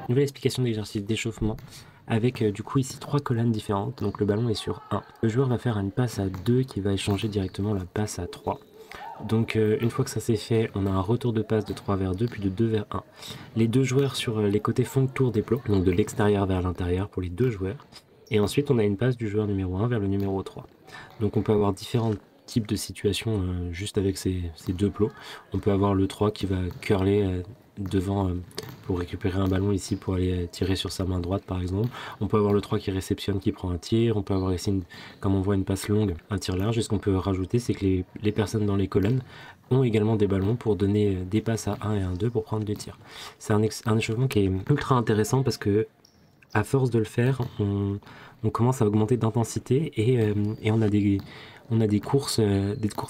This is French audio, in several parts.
Nouvelle explication d'exercice d'échauffement avec du coup ici 3 colonnes différentes, donc le ballon est sur 1. Le joueur va faire une passe à 2 qui va échanger directement la passe à 3. Donc une fois que ça c'est fait, on a un retour de passe de 3 vers 2 puis de 2 vers 1. Les deux joueurs sur les côtés font le tour des plots, donc de l'extérieur vers l'intérieur pour les deux joueurs. Et ensuite on a une passe du joueur numéro 1 vers le numéro 3. Donc on peut avoir différents types de situations juste avec ces deux plots. On peut avoir le 3 qui va curler devant pour récupérer un ballon ici pour aller tirer sur sa main droite par exemple. On peut avoir le 3 qui réceptionne, qui prend un tir. On peut avoir ici, comme on voit, une passe longue, un tir large. Et ce qu'on peut rajouter, c'est que les personnes dans les colonnes ont également des ballons pour donner des passes à 1 et 1, 2 pour prendre des tirs. C'est un échauffement qui est ultra intéressant parce que à force de le faire, on commence à augmenter d'intensité et on a des courses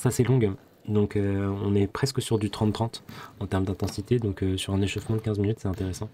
assez longues. Donc on est presque sur du 30-30 en termes d'intensité, donc sur un échauffement de 15 minutes, c'est intéressant.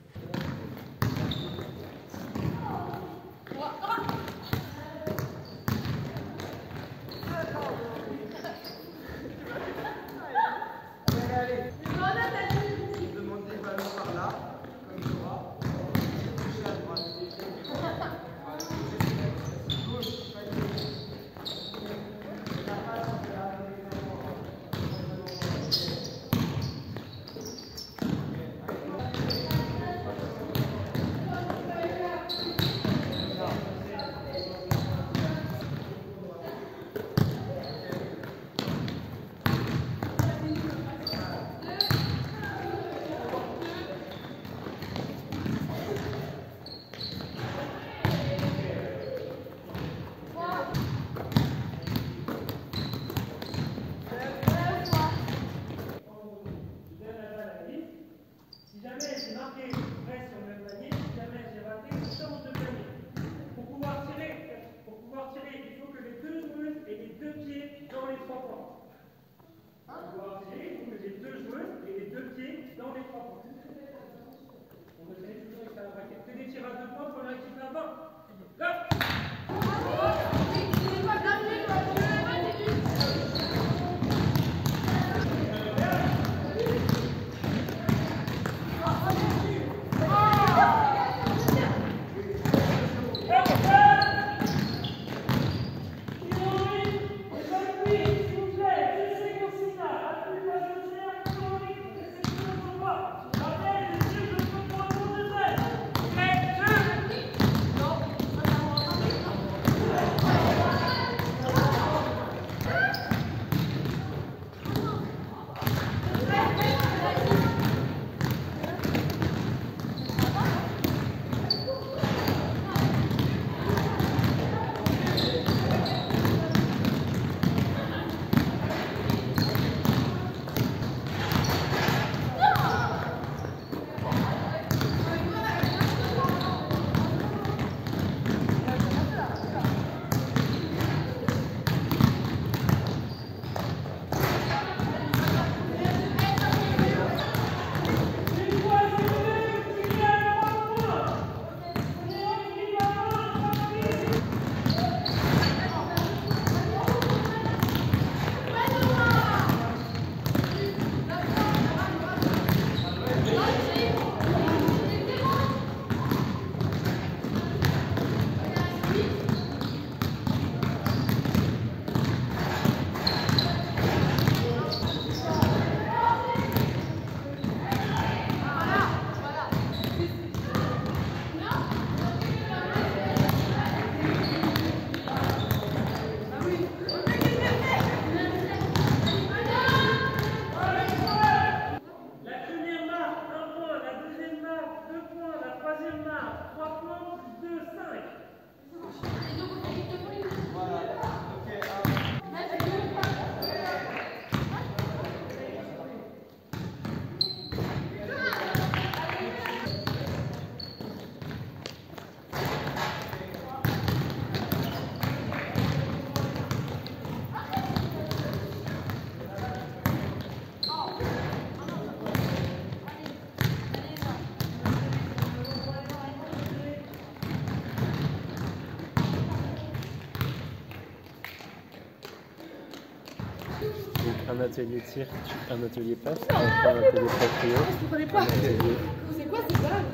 un atelier tir, un atelier passe, un atelier proprio. C'est quoi ces balles?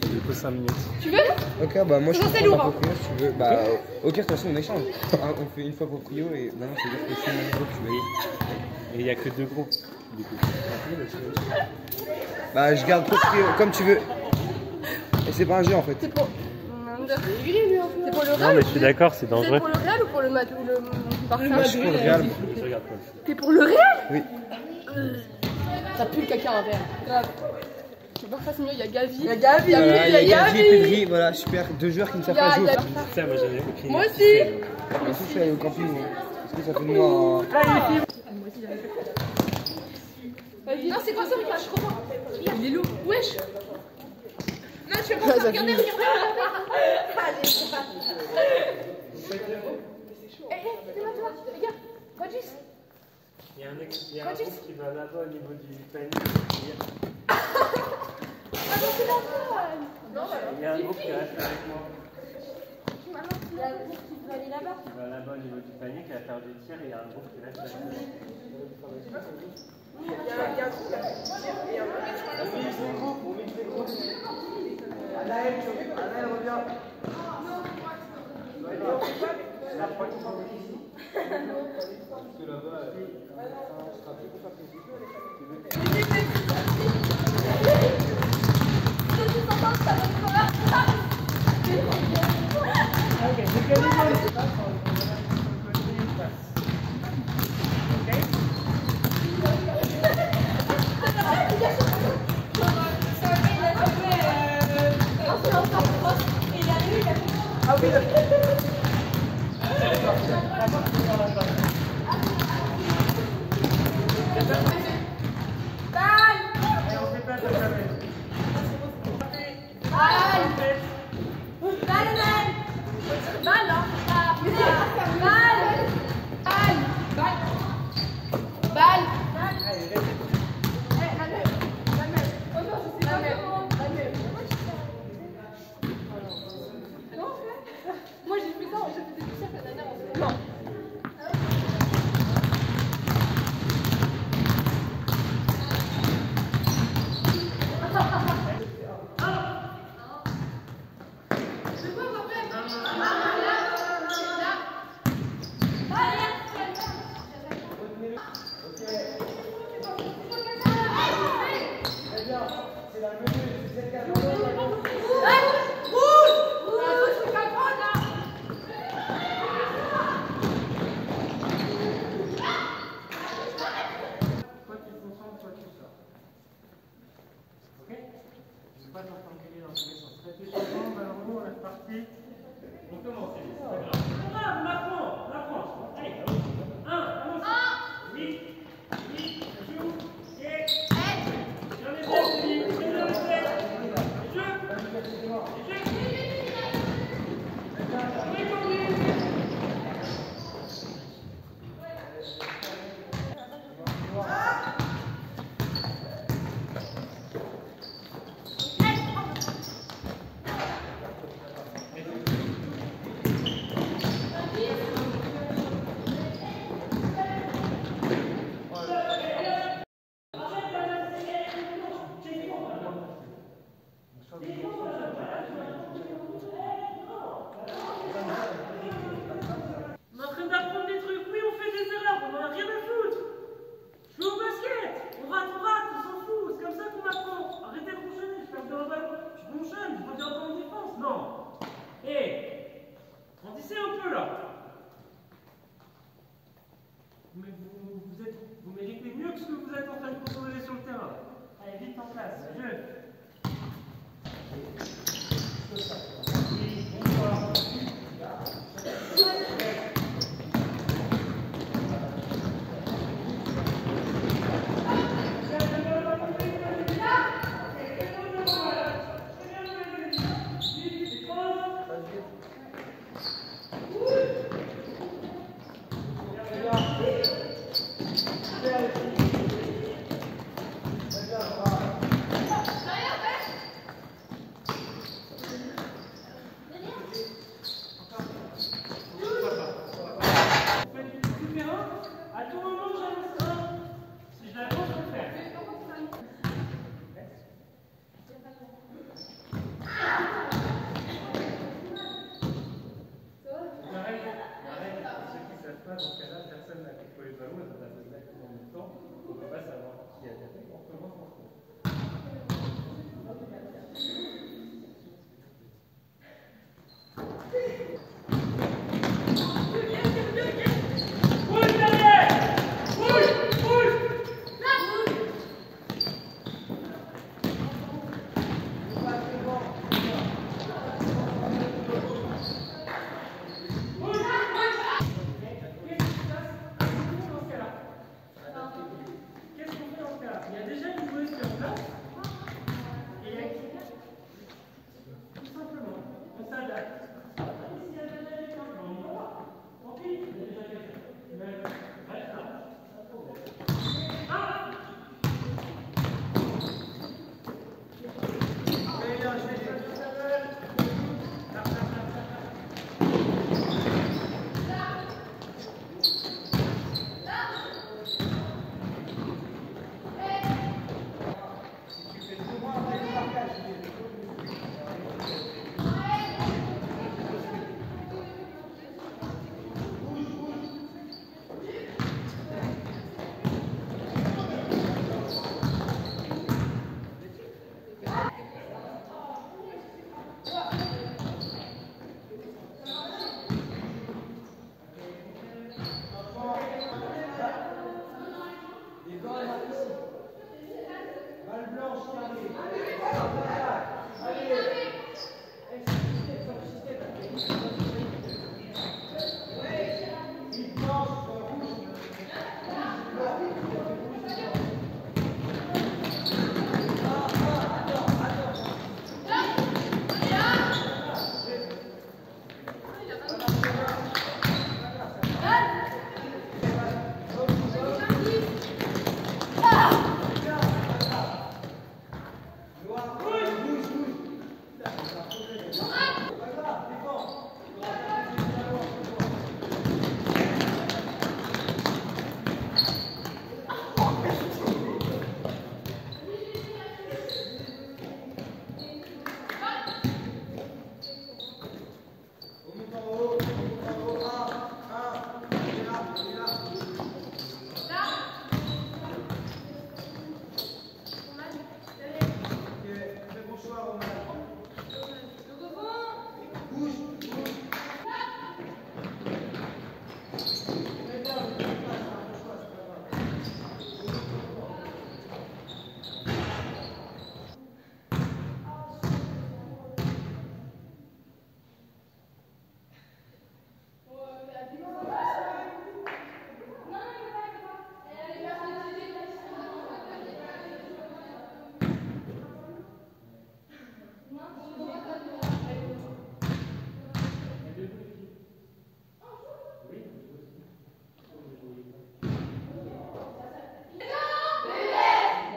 Du coup 5 minutes. Tu veux? Ok, bah moi je peux c'est prendre lourd, un proprio si tu veux. Bah ok, de toute façon on échange. On fait une fois proprio et maintenant c'est juste que si on groupe, tu veux. Et il n'y a que 2 groupes du coup. Bah je garde proprio comme tu veux. Et c'est pas un jeu en fait. C'est pour... C'est pour le Real? Non mais je suis d'accord, c'est C'est dangereux. pour le Real ou pour le Madrid ou le Barça? Moi je suis pour le Real. Je regarde pas. T'es pour le Real? Oui. Ça pue le caca en Real. Grave. Le Barça c'est mieux, il y a Gavi. Il y a Voilà, il y a Gavi et Pedri, voilà, super. 2 joueurs qui ne savent pas jouer. Putain, moi j'en ai aucune. Moi aussi. Moi aussi je suis allé au camping. Parce que ça fait de moi un... Vas-y. Non, c'est quoi ça, regarde, je comprends. Il est lourd. Wesh. Non, je fais pas ça. Regardez, regardez. Regarde, Regis. Il y a un groupe qui va là-bas au niveau du panier. Il y a un groupe qui reste avec moi. Il y a un groupe qui veut aller là-bas. Qui va là-bas au niveau du panier, qui va faire du tir, et il y a un groupe qui reste avec moi. Moi j'ai fait ça, j'ai fait des cirques la dernière fois. Non.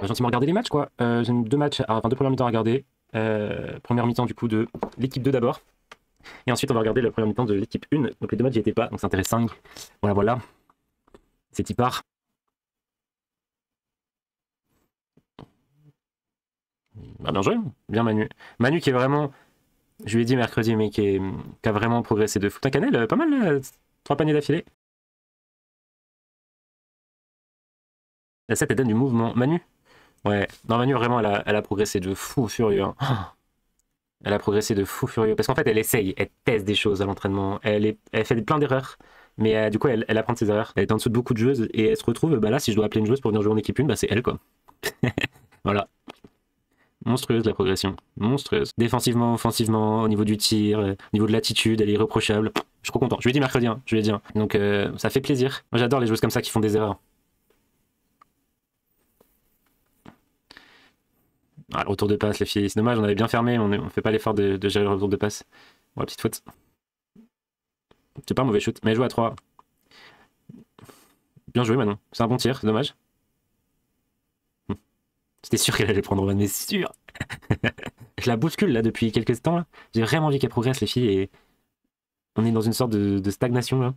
Gentiment regarder les matchs quoi. J'ai deux matchs, enfin deux premières mi-temps à regarder. Première mi-temps du coup de l'équipe 2 d'abord. Et ensuite on va regarder la première mi-temps de l'équipe 1. Donc les deux matchs j'y étais pas, donc c'est intéressant. Voilà voilà. C'est y part. Bah, bien joué, bien Manu. Manu qui est vraiment, je lui ai dit mercredi, mais qui a vraiment progressé de fou. Ta cannelle, pas mal là, 3 paniers d'affilée. La 7 elle donne du mouvement. Manu? Ouais, non Manu vraiment elle a progressé de fou furieux. Hein. Elle a progressé de fou furieux. Parce qu'en fait elle essaye, elle teste des choses à l'entraînement. Elle fait plein d'erreurs. Mais du coup elle apprend de ses erreurs. Elle est en dessous de beaucoup de joueuses et elle se retrouve, bah là si je dois appeler une joueuse pour venir jouer en équipe 1, bah c'est elle quoi. Voilà. Monstrueuse la progression, monstrueuse. Défensivement, offensivement, au niveau du tir, au niveau de l'attitude, elle est irréprochable. Je suis trop content. Je lui ai dit mercredi, hein, je lui ai dit. Hein. Donc ça fait plaisir. Moi j'adore les joueuses comme ça qui font des erreurs. Ah, le retour de passe, les filles, c'est dommage, on avait bien fermé, on fait pas l'effort de gérer le retour de passe. Bon, la petite faute. C'est pas un mauvais shoot, mais elle joue à 3. Bien joué Manon, c'est un bon tir, c'est dommage. C'était sûr qu'elle allait prendre Roman, mais c'est sûr. Je la bouscule là depuis quelques temps. J'ai vraiment envie qu'elle progresse les filles et on est dans une sorte de stagnation là.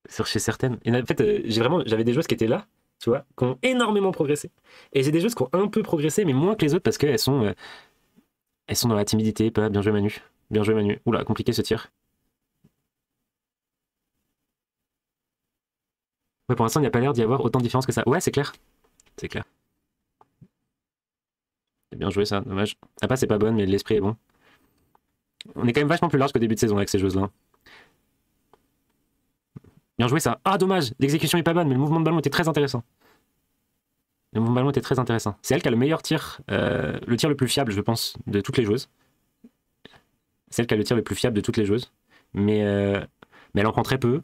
Chez certaines. Et en fait, j'avais des joueuses qui étaient là, tu vois, qui ont énormément progressé. Et j'ai des joueuses qui ont un peu progressé, mais moins que les autres parce qu'elles sont dans la timidité. Pas bien joué Manu. Bien joué Manu. Oula, compliqué ce tir. Ouais, pour l'instant, il n'y a pas l'air d'y avoir autant de différence que ça. Ouais, c'est clair. C'est clair. C'est bien joué ça, dommage. La passe est pas bonne, mais l'esprit est bon. On est quand même vachement plus large qu'au début de saison avec ces joueuses-là. Bien joué ça. Ah, dommage, l'exécution est pas bonne, mais le mouvement de ballon était très intéressant. Le mouvement de ballon était très intéressant. C'est elle qui a le meilleur tir, le tir le plus fiable, je pense, de toutes les joueuses. C'est elle qui a le tir le plus fiable de toutes les joueuses. Mais elle en prend très peu.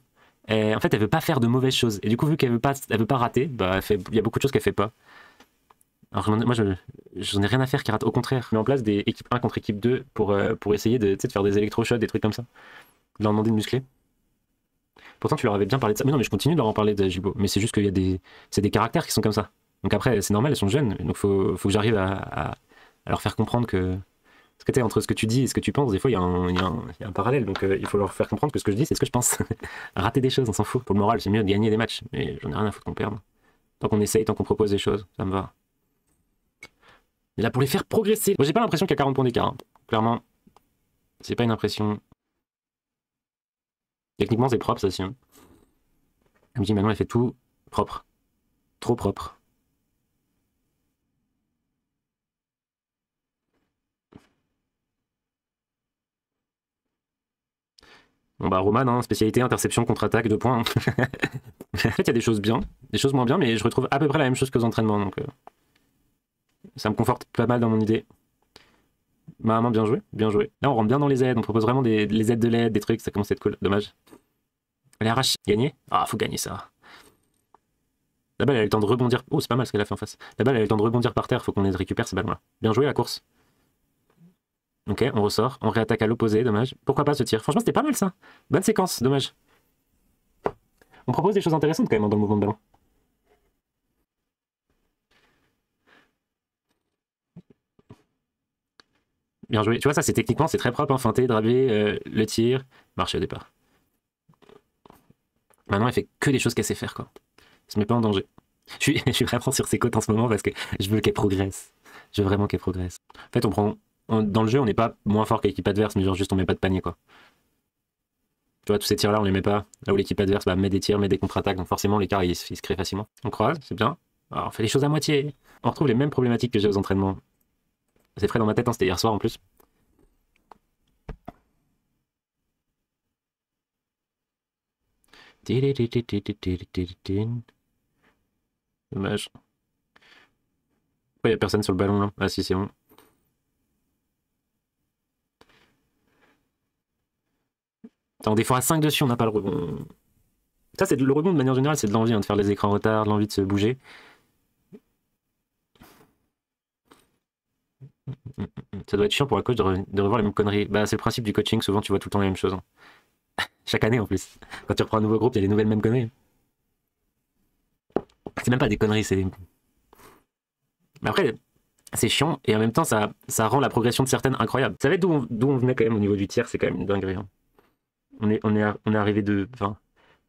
Et en fait, elle veut pas faire de mauvaises choses. Et du coup, vu qu'elle veut pas rater, bah, il y a beaucoup de choses qu'elle fait pas. Alors moi, j'en ai rien à faire qui rate. Au contraire, je mets en place des équipes 1 contre équipe 2 pour essayer de faire des électroshots, des trucs comme ça. De leur demander de muscler. Pourtant, tu leur avais bien parlé de ça. Mais non, mais je continue de leur en parler de Gibo. Mais c'est juste qu'il y a c'est des caractères qui sont comme ça. Donc après, c'est normal, elles sont jeunes. Donc faut que j'arrive à leur faire comprendre que... Parce que entre ce que tu dis et ce que tu penses, des fois, il y a un parallèle. Donc il faut leur faire comprendre que ce que je dis, c'est ce que je pense. Rater des choses, on s'en fout. Pour le moral, c'est mieux de gagner des matchs. Mais j'en ai rien à foutre qu'on perde. Tant qu'on essaye, tant qu'on propose des choses, ça me va. Mais là, pour les faire progresser... Moi, j'ai pas l'impression qu'il y a 40 points d'écart. Hein. Clairement, c'est pas une impression... Techniquement, c'est propre, ça aussi. Hein. Comme je dis, maintenant, elle fait tout propre. Trop propre. Bon bah Roman, hein, spécialité interception, contre-attaque, 2 points. En fait, il y a des choses bien, des choses moins bien, mais je retrouve à peu près la même chose que aux entraînements. Donc, Ça me conforte pas mal dans mon idée. Maman, bien joué, bien joué. Là, on rentre bien dans les aides. On propose vraiment les aides de l'aide, des trucs. Ça commence à être cool. Dommage. Elle arrache. Gagner. Ah, faut gagner ça. La balle, elle a eu le temps de rebondir. Oh, c'est pas mal ce qu'elle a fait en face. La balle, elle a eu le temps de rebondir par terre. Faut qu'on récupère ces ballons-là. Bien joué la course. Ok, on ressort. On réattaque à l'opposé. Dommage. Pourquoi pas ce tir? Franchement, c'était pas mal ça. Bonne séquence. Dommage. On propose des choses intéressantes quand même dans le mouvement de ballon. Bien joué. Tu vois, ça, c'est techniquement, c'est très propre. Hein. Feinter, draper, le tir, marcher au départ. Maintenant, elle fait que des choses qu'elle sait faire, quoi. Elle se met pas en danger. Je suis vraiment sur ses côtes en ce moment parce que je veux qu'elle progresse. Je veux vraiment qu'elle progresse. En fait, dans le jeu, on n'est pas moins fort que l'équipe adverse, mais genre juste on met pas de panier, quoi. Tu vois, tous ces tirs-là, on les met pas. Là où l'équipe adverse met des tirs, met des contre-attaques, donc forcément, l'écart, il se crée facilement. On croise, c'est bien. Alors, on fait les choses à moitié. On retrouve les mêmes problématiques que j'ai aux entraînements. C'est frais dans ma tête, hein, c'était hier soir en plus. Dommage. Pourquoi il n'y a personne sur le ballon là? Ah si, c'est bon. Attends, des fois à 5 dessus, on n'a pas le rebond. Ça, c'est le rebond de manière générale, c'est de l'envie hein, de faire les écrans en retard, de l'envie de se bouger. Ça doit être chiant pour un coach de revoir les mêmes conneries. Bah, c'est le principe du coaching, souvent tu vois tout le temps les mêmes choses. Hein. Chaque année en plus. Quand tu reprends un nouveau groupe, il y a les nouvelles mêmes conneries. C'est même pas des conneries, c'est. Mais après, c'est chiant et en même temps, ça rend la progression de certaines incroyable. Vous savez d'où on venait quand même au niveau du tir, c'est quand même une dinguerie. Hein. On est arrivé de. Enfin,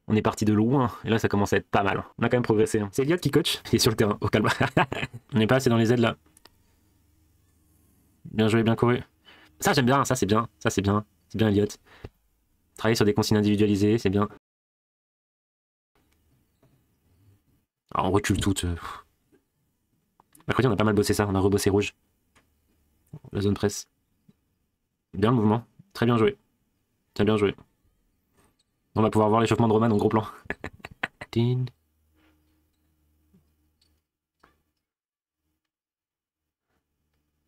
on est parti de loin et là ça commence à être pas mal. On a quand même progressé. Hein. C'est Elliot qui coach, il est sur le terrain, au calme. On n'est pas assez dans les aides là. Bien joué, bien couru. Ça j'aime bien, ça c'est bien, ça c'est bien. C'est bien Elliot. Travailler sur des consignes individualisées, c'est bien. Alors, on recule toutes. Mercredi, on a pas mal bossé ça, on a rebossé rouge. La zone presse. Bien le mouvement, très bien joué. Très bien joué. On va pouvoir voir l'échauffement de Roman en gros plan.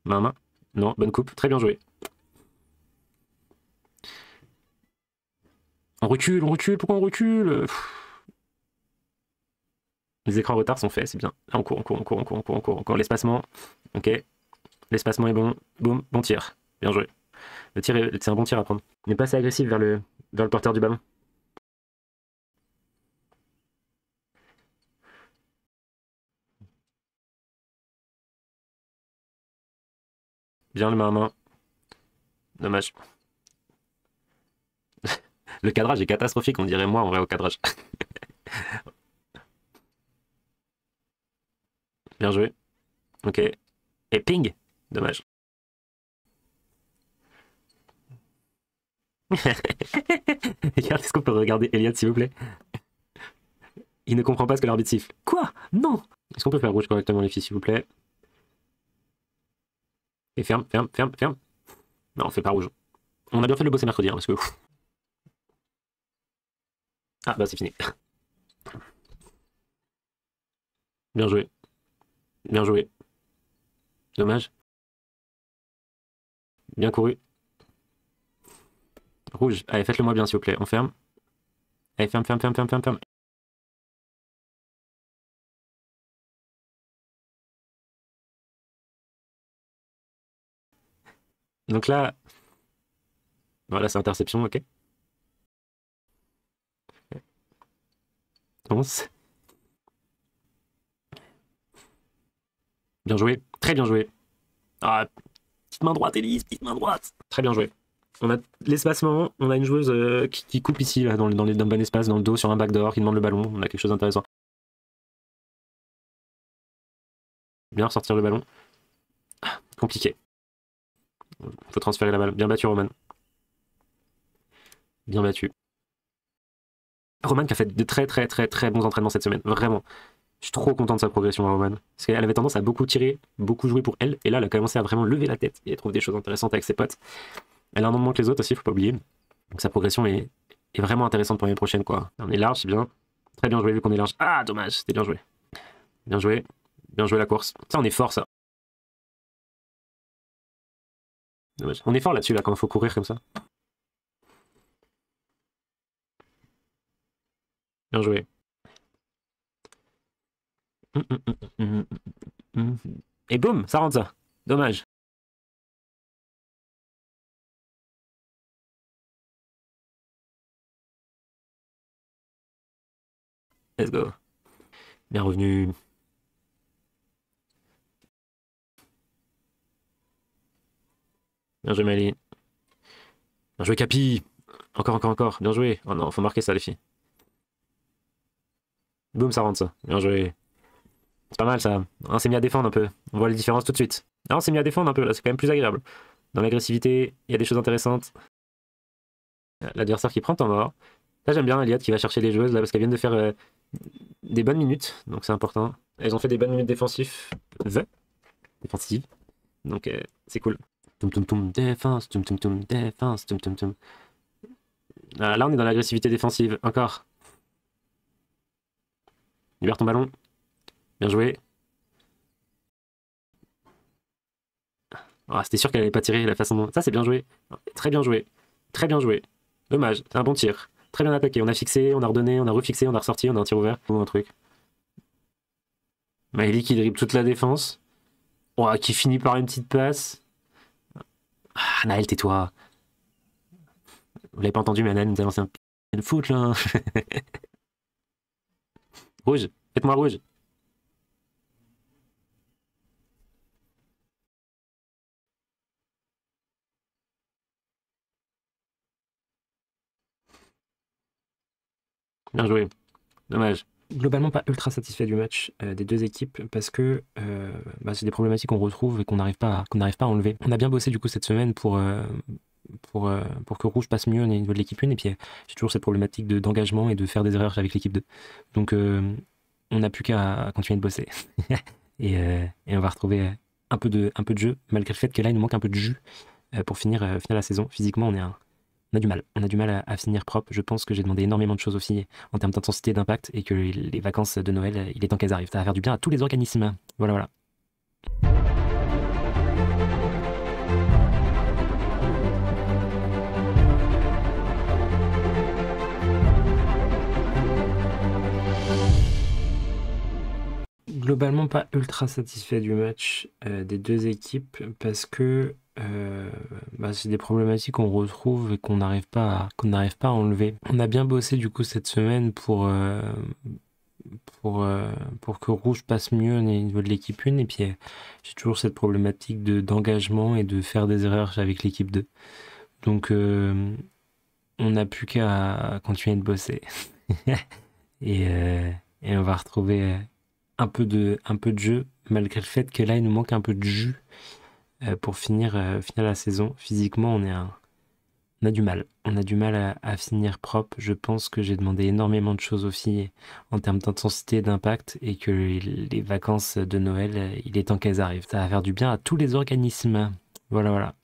Main. Non, bonne coupe, très bien joué. On recule, pourquoi on recule? Les écrans en retard sont faits, c'est bien. Là, on court. L'espacement, ok. L'espacement est bon. Boum, bon tir. Bien joué. Le tir, c'est un bon tir à prendre. On n'est pas assez agressif vers le porteur du ballon. Bien le main à main. Dommage. Le cadrage est catastrophique, on dirait moi en vrai au cadrage. Bien joué. Ok. Et ping. Dommage. Est-ce qu'on peut regarder Elliot s'il vous plaît? Il ne comprend pas ce que l'arbitre siffle. Quoi? Non! Est-ce qu'on peut faire rouge correctement les filles s'il vous plaît? Et ferme. Non, on fait pas rouge. On a bien fait de le bosser mercredi, hein, parce que... Ah bah c'est fini. Bien joué. Bien joué. Dommage. Bien couru. Rouge. Allez, faites-le moi bien s'il vous plaît. On ferme. Allez, ferme. Donc là... Voilà, c'est interception, ok. 11. Bien joué. Très bien joué. Ah, petite main droite, Elise, petite main droite. Très bien joué. On a l'espacement, on a une joueuse qui coupe ici, là, dans le bon espace, dans le dos, sur un backdoor, qui demande le ballon. On a quelque chose d'intéressant. Bien ressortir le ballon. Ah, compliqué. Faut transférer la balle. Bien battu, Roman. Bien battu. Roman qui a fait de très bons entraînements cette semaine. Vraiment. Je suis trop content de sa progression à Roman. Parce qu'elle avait tendance à beaucoup tirer, beaucoup jouer pour elle. Et là, elle a commencé à vraiment lever la tête. Et elle trouve des choses intéressantes avec ses potes. Elle a un an de moins que les autres aussi, faut pas oublier. Donc sa progression est vraiment intéressante pour l'année prochaine, quoi. On est large, c'est bien. Très bien joué vu qu'on est large. Ah, dommage, c'était bien joué. Bien joué la course. Ça, on est fort, ça. Dommage. On est fort là-dessus, là, quand il faut courir comme ça. Bien joué. Et boum, ça rentre ça. Dommage. Let's go. Bien revenu. Bien joué, Mali. Bien joué, Capi. Encore, encore, encore. Bien joué. Oh non, faut marquer ça, les filles. Boum, ça rentre ça. Bien joué. C'est pas mal ça. On s'est mis à défendre un peu. On voit les différences tout de suite. Là, on s'est mis à défendre un peu. Là, c'est quand même plus agréable. Dans l'agressivité, il y a des choses intéressantes. L'adversaire qui prend temps mort. Là, j'aime bien Elliot qui va chercher les joueuses là parce qu'elles viennent de faire des bonnes minutes. Donc, c'est important. Elles ont fait des bonnes minutes défensives. Défensives. Donc, c'est cool. Tum tum tum défense, tum tum tum défense, tum tum tum. Ah, là, on est dans l'agressivité défensive. Encore. Libère ton ballon. Bien joué. Ah, c'était sûr qu'elle allait pas tirer la façon dont... Ça, c'est bien joué. Très bien joué. Très bien joué. Dommage. C'est un bon tir. Très bien attaqué. On a fixé, on a redonné, on a refixé, on a ressorti, on a un tir ouvert. Ou un truc. Maëlie qui dribble toute la défense. Oh, qui finit par une petite passe. Ah, Naël, tais-toi. Vous l'avez pas entendu, mais Naël nous a lancé un p... foot, là. Rouge. Faites-moi rouge. Bien joué. Dommage. Globalement, pas ultra satisfait du match des deux équipes parce que c'est des problématiques qu'on retrouve et qu'on n'arrive pas à enlever. On a bien bossé du coup cette semaine pour que Rouge passe mieux au niveau de l'équipe 1 et puis j'ai toujours cette problématique d'engagement et de faire des erreurs avec l'équipe 2. Donc on n'a plus qu'à continuer de bosser et on va retrouver un peu de jeu malgré le fait que là il nous manque un peu de jus pour finir la saison. Physiquement on a du mal à finir propre. Je pense que j'ai demandé énormément de choses aussi en termes d'intensité, d'impact, et que les vacances de Noël, il est temps qu'elles arrivent. Ça va faire du bien à tous les organismes. Voilà, voilà. Globalement, pas ultra satisfait du match des deux équipes parce que c'est des problématiques qu'on retrouve et qu'on n'arrive pas à enlever. On a bien bossé du coup cette semaine pour que Rouge passe mieux au niveau de l'équipe 1 et puis j'ai toujours cette problématique d'engagement et de faire des erreurs avec l'équipe 2. Donc on n'a plus qu'à continuer de bosser et on va retrouver un peu de jeu malgré le fait que là il nous manque un peu de jus pour finir la saison. Physiquement on a du mal. On a du mal à finir propre. Je pense que j'ai demandé énormément de choses aussi en termes d'intensité et d'impact et que les vacances de Noël, il est temps qu'elles arrivent. Ça va faire du bien à tous les organismes. Voilà, voilà.